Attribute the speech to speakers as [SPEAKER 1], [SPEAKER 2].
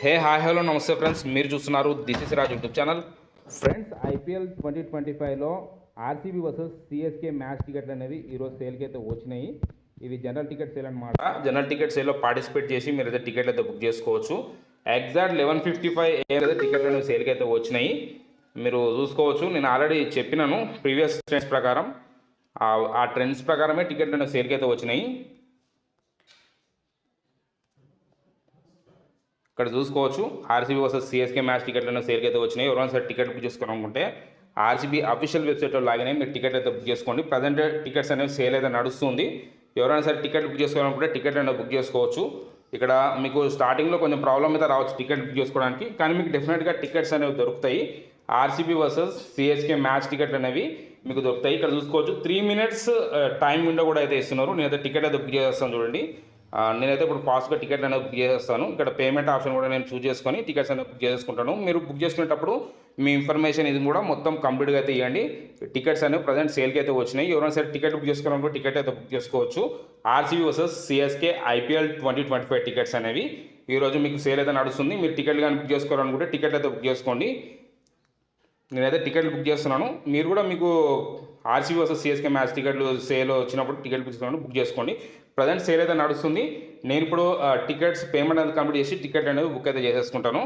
[SPEAKER 1] హే hi hello namaste friends, మీరు చూస్తున్నారు this is Raj YouTube channel. Friends, IPL 2025లో ఆర్సీబీ వర్సెస్ సిఎస్కే మ్యాచ్ టికెట్లు అనేవి ఈరోజు సేల్కి అయితే వచ్చినాయి. ఇవి జనరల్ టికెట్ సేల్ అనమాట. జనరల్ టికెట్ సేల్లో పార్టిసిపేట్ చేసి మీరు అయితే టికెట్లు అయితే బుక్ చేసుకోవచ్చు. ఎగ్జాక్ట్ 11:55 AM అయితే టికెట్లు అనేవి సేల్కి అయితే వచ్చినాయి. మీరు చూసుకోవచ్చు. నేను ఆల్రెడీ చెప్పినాను ప్రీవియస్ ట్రెండ్స్ ప్రకారం, ఆ ట్రెండ్స్ ప్రకారమే టికెట్లు అనేవి సేల్కి అయితే వచ్చినాయి. ఇక్కడ చూసుకోవచ్చు ఆర్సీబీ వర్సెస్ సిఎస్కే మ్యాచ్ టికెట్లను సేల్కి అయితే వచ్చినాయి. ఎవరైనా సరే టికెట్ బుక్ చేసుకోవాలనుకుంటే ఆర్సీబీ అఫీషియల్ వెబ్సైట్లో లాగిన్ అయ్యి మీరు టికెట్ అయితే బుక్ చేసుకోండి. ప్రజెంట్ టికెట్స్ అనేవి సేల్ అయితే నడుస్తుంది. ఎవరైనా సరే టికెట్ బుక్ చేసుకోవాలనుకుంటే టికెట్ అనేది బుక్ చేసుకోవచ్చు. ఇక్కడ మీకు స్టార్టింగ్లో కొంచెం ప్రాబ్లం అయితే రావచ్చు టికెట్ బుక్ చేసుకోవడానికి, కానీ మీకు డెఫినెట్గా టికెట్స్ అనేవి దొరుకుతాయి. ఆర్సీబీ వర్సెస్ సిఎస్కే మ్యాచ్ టికెట్లు అనేవి మీకు దొరుకుతాయి. ఇక్కడ చూసుకోవచ్చు 3 minutes టైం విండో కూడా అయితే ఇస్తున్నారు. నేనైతే టికెట్ అయితే బుక్ చేస్తాను చూడండి. నేనైతే ఇప్పుడు ఫాస్ట్గా టికెట్ అనేది బుక్ చేస్తాను. ఇక్కడ పేమెంట్ ఆప్షన్ కూడా నేను చూస్ చేసుకొని టికెట్స్ అనేది బుక్ చేసుకుంటాను. మీరు బుక్ చేసుకునేటప్పుడు మీ ఇన్ఫర్మేషన్ ఇది కూడా మొత్తం కంప్లీట్గా అయితే ఇవ్వండి. టికెట్స్ అనేవి ప్రజెంట్ సేల్కి అయితే వచ్చినాయి. ఎవరైనా సరే టికెట్ బుక్ చేసుకోవాలనుకుంటే టికెట్ అయితే బుక్ చేసుకోవచ్చు. RCB versus CSK IPL 2025 tickets అనేవి ఈరోజు మీకు సేల్ అయితే నడుస్తుంది. మీరు టికెట్ కానీ బుక్ చేసుకోవాలనుకుంటే టికెట్ అయితే బుక్ చేసుకోండి. నేనైతే టికెట్లు బుక్ చేస్తున్నాను. మీరు కూడా మీకు ఆర్సీబీ వర్సెస్ సిఎస్కే మ్యాచ్ టికెట్లు సేల్ వచ్చినప్పుడు టికెట్ బుక్ చేసుకోండి. ప్రజెంట్ సేల్ అయితే నడుస్తుంది. నేను ఇప్పుడు టికెట్స్ పేమెంట్ అనేది కంప్లీట్ చేసి టికెట్ అనేది బుక్ అయితే చేసేసుకుంటాను.